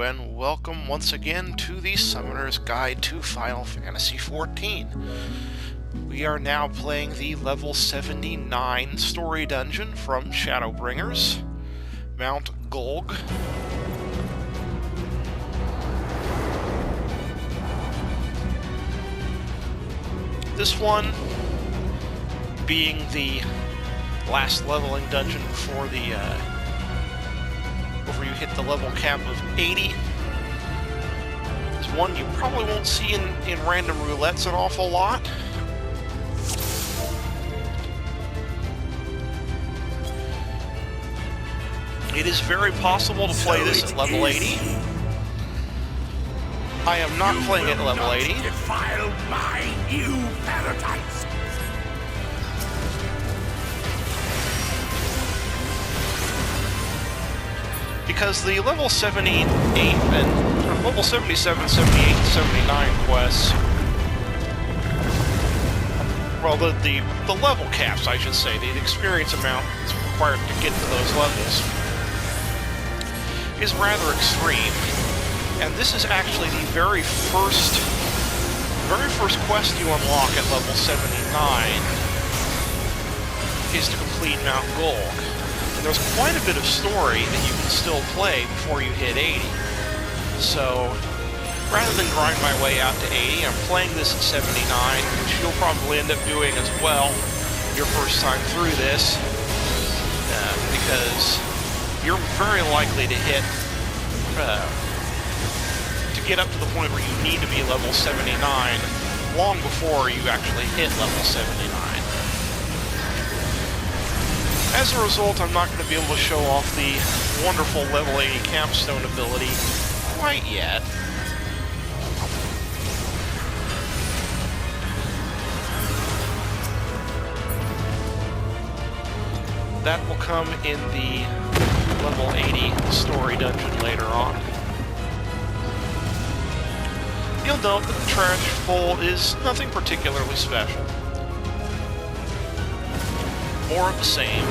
and welcome once again to the Summoner's Guide to Final Fantasy XIV. We are now playing the level 79 story dungeon from Shadowbringers, Mount Gulg. This one being the last leveling dungeon before you hit the level cap of 80. It's one you probably won't see in random roulettes an awful lot. It is very possible to play this at level 80. I am not playing it at level 80. Defile my new paradise. Because the level 78 and level 77, 78, and 79 quests, well, the level caps, I should say, the experience amount that's required to get to those levels, is rather extreme. And this is actually the very first quest you unlock at level 79 is to complete Mount Gulg. And there's quite a bit of story that you can still play before you hit 80. So, rather than grind my way out to 80, I'm playing this at 79, which you'll probably end up doing as well your first time through this, because you're very likely to hit, to get up to the point where you need to be level 79 long before you actually hit level 79. As a result, I'm not going to be able to show off the wonderful level 80 capstone ability quite yet. That will come in the level 80 story dungeon later on. You'll note that the trash bowl is nothing particularly special. More of the same.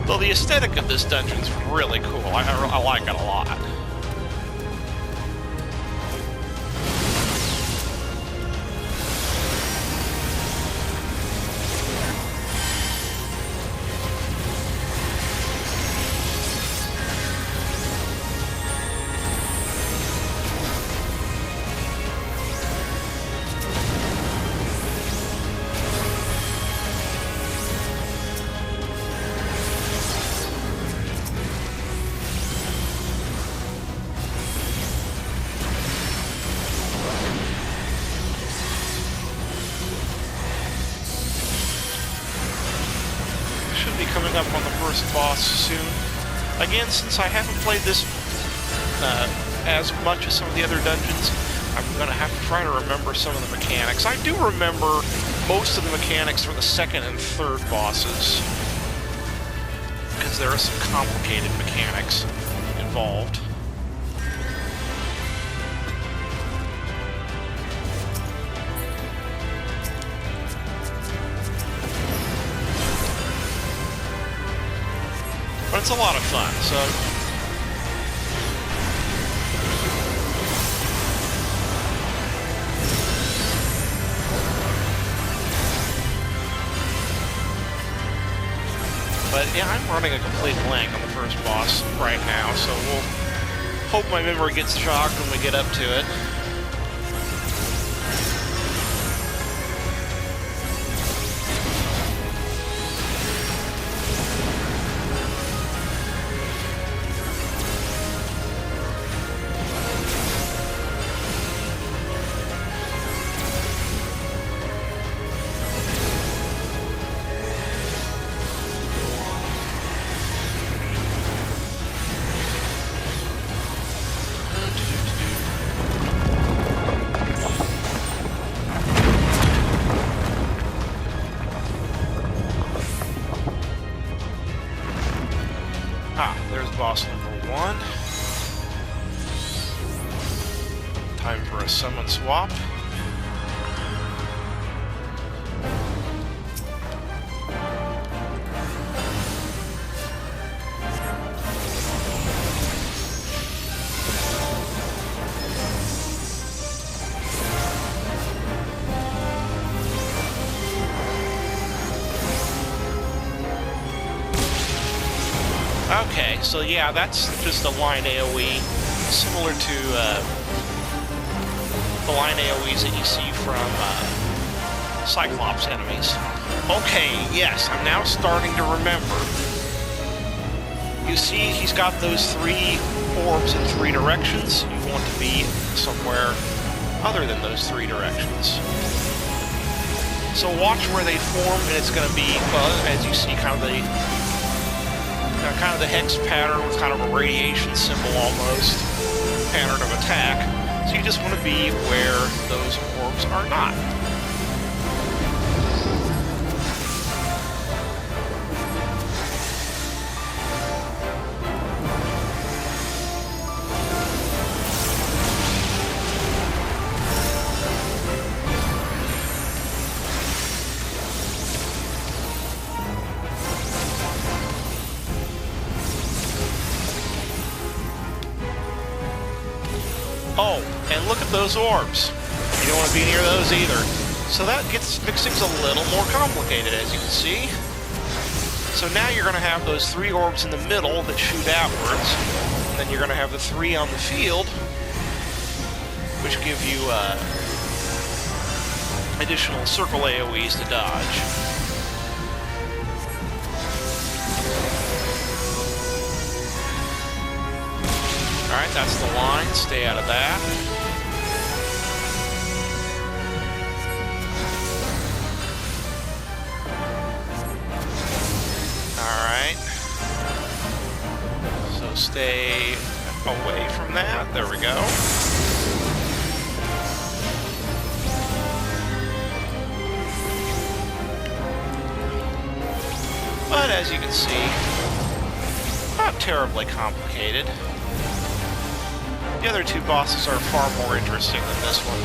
Though the aesthetic of this dungeon's really cool. I like it a lot. Coming up on the first boss soon. Again, since I haven't played this as much as some of the other dungeons, I'm going to have to try to remember some of the mechanics. I do remember most of the mechanics for the second and third bosses, because there are some complicated mechanics involved. But it's a lot of fun, so... But yeah, I'm running a complete blank on the first boss right now, so we'll hope my memory gets jogged when we get up to it. Boss number 1. Time for a summon swap. Okay, so yeah, that's just a line AoE, similar to the line AoEs that you see from Cyclops enemies. Okay, yes, I'm now starting to remember. You see, he's got those 3 orbs in 3 directions. You want to be somewhere other than those 3 directions. So watch where they form, and it's going to be, well, as you see, kind of the hex pattern with kind of a radiation symbol almost, pattern of attack. So you just want to be where those orbs are not. Oh, and look at those orbs. You don't want to be near those either. So that makes things a little more complicated, as you can see. So now you're going to have those 3 orbs in the middle that shoot outwards. And then you're going to have the 3 on the field, which give you additional circle AoEs to dodge. Alright, that's the line. Stay out of that. Alright. So stay away from that. There we go. But as you can see, not terribly complicated. The other 2 bosses are far more interesting than this one.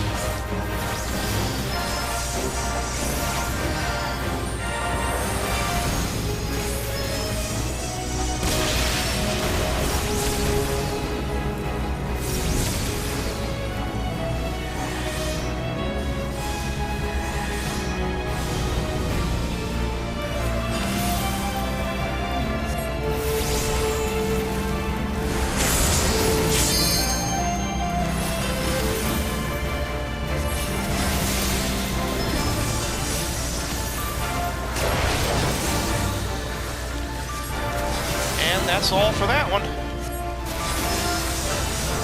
That's all for that one.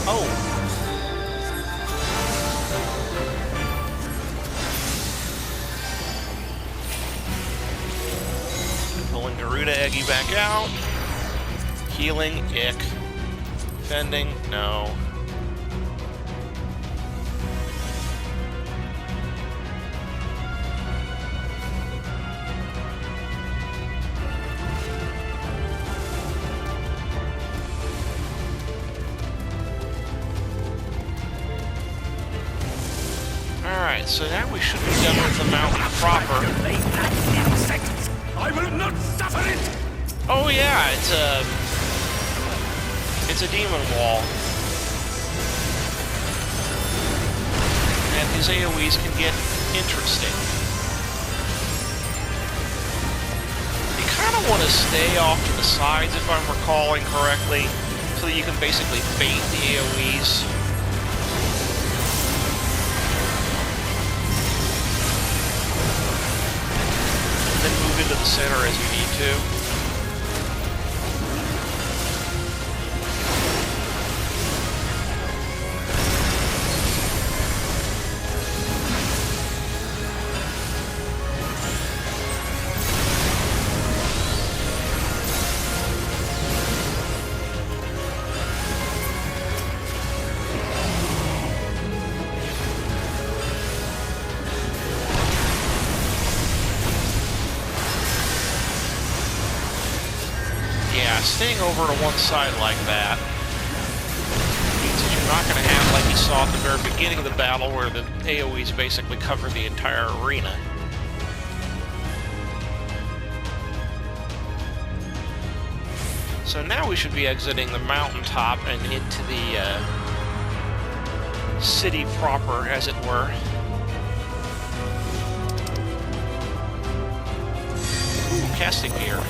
Oh. Pulling Garuda Eggy back out. Healing, ick. Defending, no. Alright, so now we should be done with the mountain proper. I will not suffer it! Oh yeah, it's a demon wall. And these AoEs can get interesting. You kind of want to stay off to the sides, if I'm recalling correctly, so that you can basically bait the AoEs. Into the center as you need to. Staying over to one side like that means that you're not going to have, like you saw at the very beginning of the battle, where the AoEs basically cover the entire arena. So now we should be exiting the mountaintop and into the city proper, as it were. Ooh, casting gear.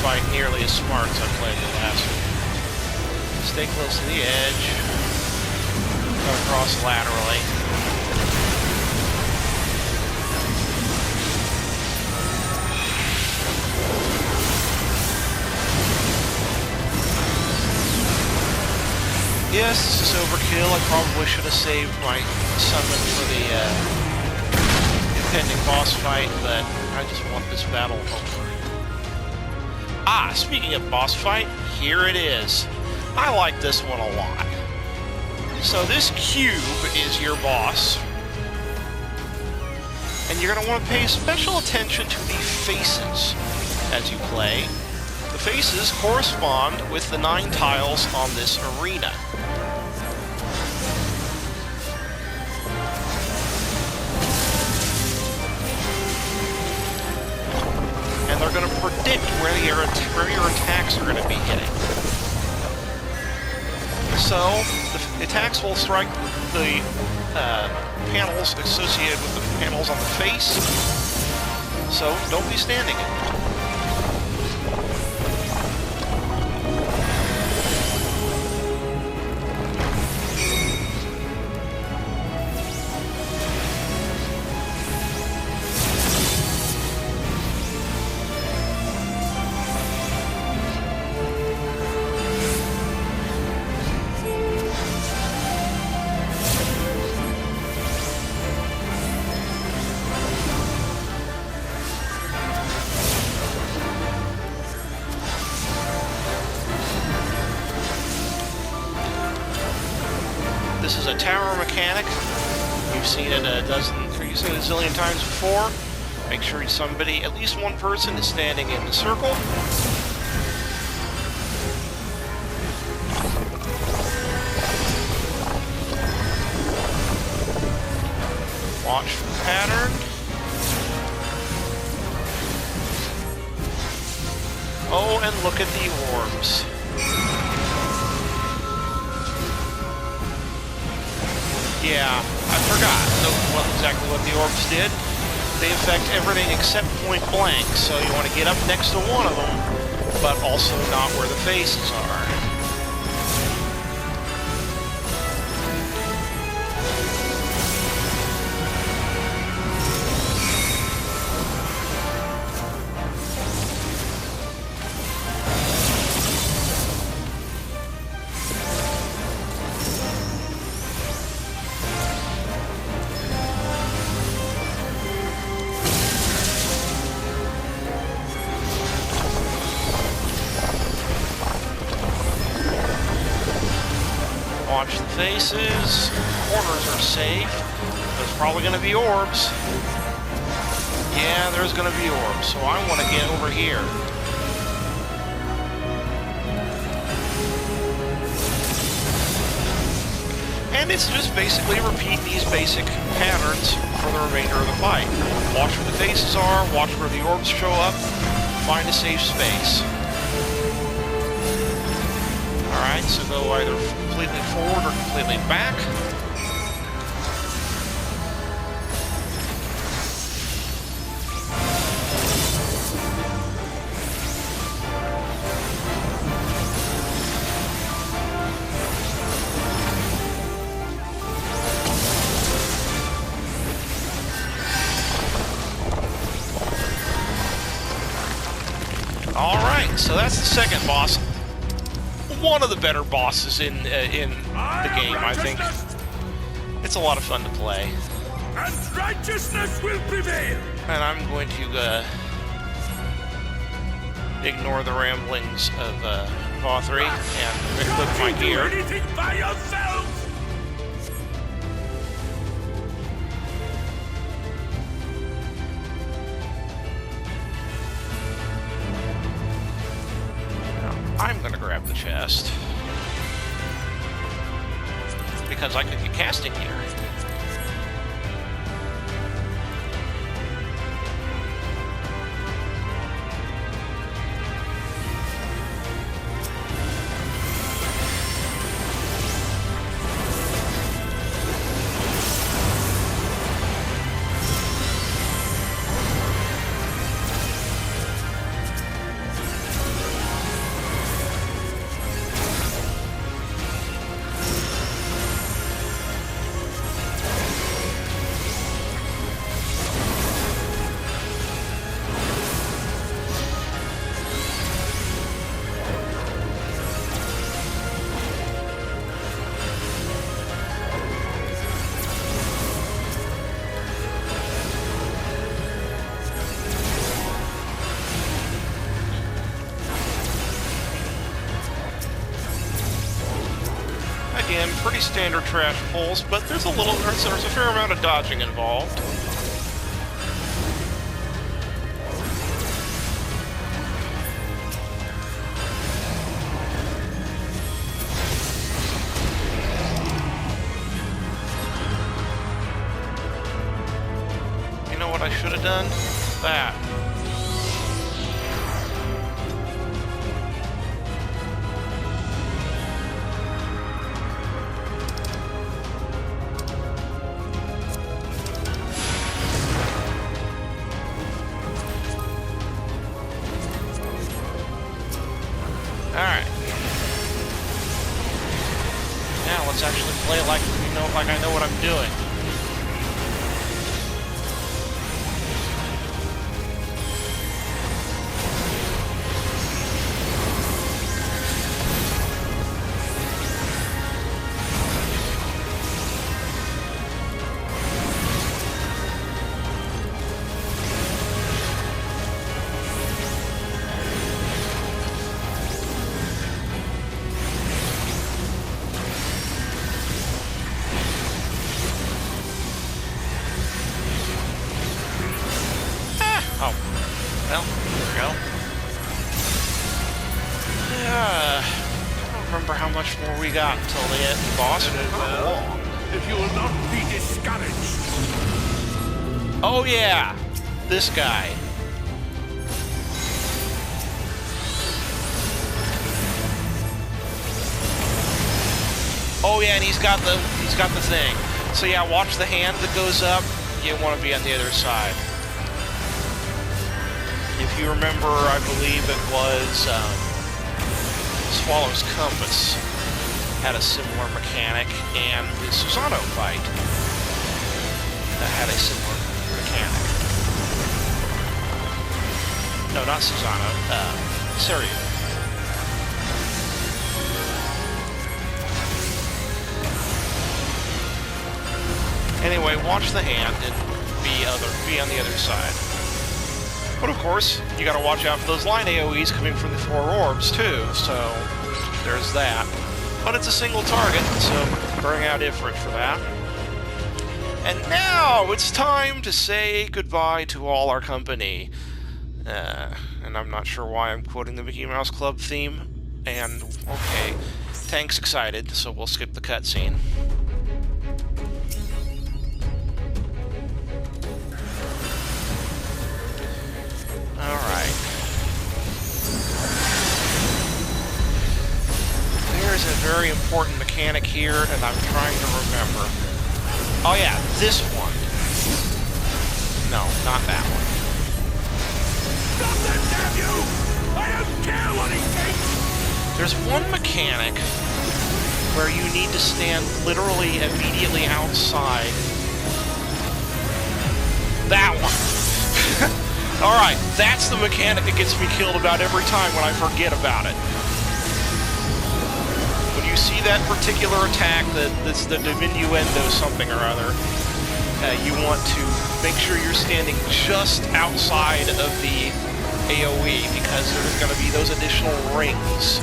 fight nearly as smart as I played the last one. Stay close to the edge. Come across laterally. Yes, this is overkill. I probably should have saved my summon for the impending boss fight, but I just want this battle over. Ah, speaking of boss fight, here it is. I like this one a lot. So this cube is your boss, and you're going to want to pay special attention to the faces as you play. The faces correspond with the 9 tiles on this arena. And they're going to predict where your attacks are going to be hitting. So, the attacks will strike the panels associated with the panels on the face. So, don't be standing in them. This is a tower mechanic. You've seen it a zillion times before. Make sure somebody, at least one person, is standing in the circle. Watch for the pattern. Oh, and look at the orbs. Yeah, I forgot exactly what the orbs did. They affect everything except point blank, so you want to get up next to one of them, but also not where the faces are. Watch the faces. Corners are safe. There's probably going to be orbs. Yeah, there's going to be orbs, so I want to get over here. And it's just basically repeat these basic patterns for the remainder of the fight. Watch where the faces are, watch where the orbs show up, find a safe space. Alright, so go either completely forward or completely back. Alright, so that's the second boss. One of the better bosses in the game, I think. It's a lot of fun to play. And righteousness will prevail. And I'm going to ignore the ramblings of Vauthry and equip my gear. Do anything by yourself. I'm going to grab the chest because I could get casting gear. pretty standard trash pulls, but there's a fair amount of dodging involved. You know what I should have done? That. Alright. Now let's actually play like I know what I'm doing. Oh, well, there we go. I don't remember how much more we got until the end boss. If you will not be discouraged. Oh yeah, this guy. Oh yeah, and he's got the thing. So yeah, watch the hand that goes up. You want to be on the other side. If you remember, I believe it was Swallow's Compass had a similar mechanic, and the Susano fight had a similar mechanic. No, not Susano. Seiryu. Anyway, watch the hand and be on the other side. But of course, you gotta watch out for those line AoEs coming from the 4 orbs too, so there's that. But it's a single target, so bring out Ifrit for that. And now it's time to say goodbye to all our company. And I'm not sure why I'm quoting the Mickey Mouse Club theme. And, okay, Tank's excited, so we'll skip the cutscene. Alright. There's a very important mechanic here, and I'm trying to remember. Oh yeah, this one. No, not that one. Stop that, damn you! I don't care what he thinks! There's one mechanic where you need to stand literally immediately outside. That one. Alright, that's the mechanic that gets me killed about every time when I forget about it. When you see that particular attack, that's the diminuendo something or other, you want to make sure you're standing just outside of the AoE, because there's going to be those additional rings.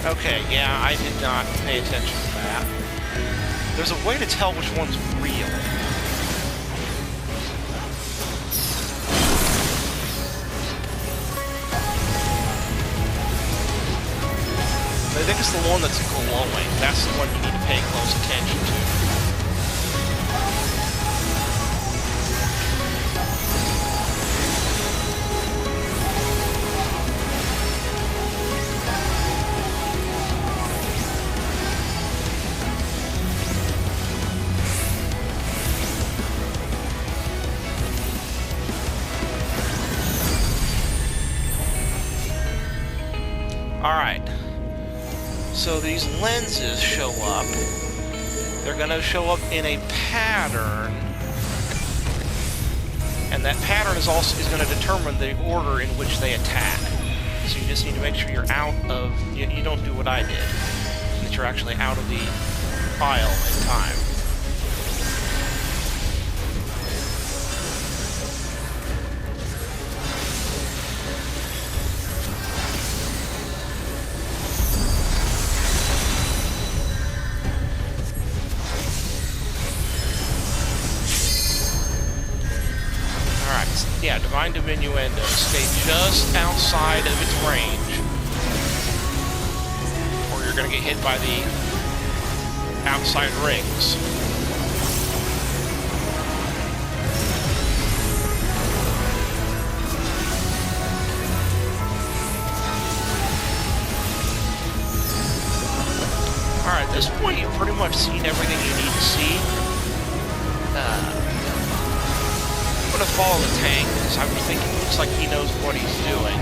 Okay, yeah, I did not pay attention to that. There's a way to tell which one's real. I think it's the one that's glowing. That's the one you need to pay close attention to. Alright, so these lenses show up. They're going to show up in a pattern. And that pattern is going to determine the order in which they attack. So you just need to make sure you're out of... You don't do what I did. That you're actually out of the aisle in time. Yeah, Divine Diminuendo. Stay just outside of its range, or you're going to get hit by the outside rings. Alright, at this point you've pretty much seen everything you need to see. I'm going to follow the tank, because I was thinking it looks like he knows what he's doing.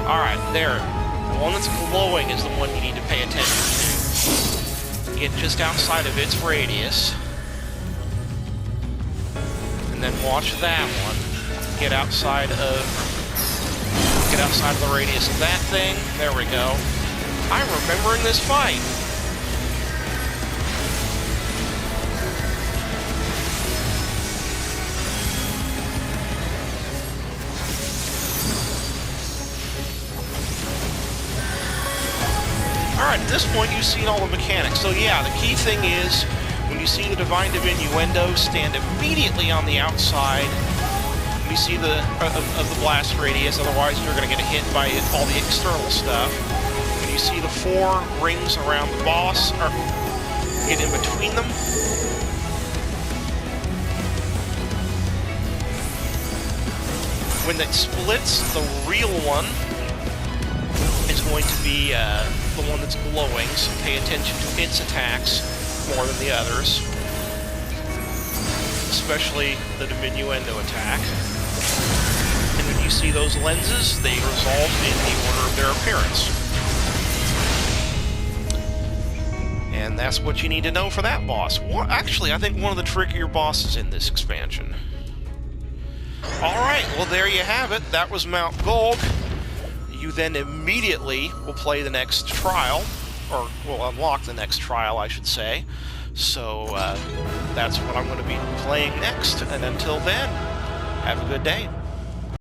Alright, there. The one that's glowing is the one you need to pay attention to. Get just outside of its radius. And then watch that one. Get outside of the radius of that thing. There we go. I'm remembering this fight. Alright, at this point you've seen all the mechanics. So yeah, the key thing is, when you see the Divine Diminuendo, stand immediately on the outside. When you see the of the blast radius, otherwise you're going to get hit by all the external stuff. When you see the 4 rings around the boss, or get in between them. When that splits, the real one is going to be the one that's glowing, so pay attention to its attacks more than the others. Especially the Diminuendo attack. And when you see those lenses, they resolve in the order of their appearance. And that's what you need to know for that boss. Actually, I think one of the trickier bosses in this expansion. Alright, well there you have it. That was Mount Gulg. You then immediately will play the next trial, or will unlock the next trial, I should say. So that's what I'm going to be playing next. And until then, have a good day.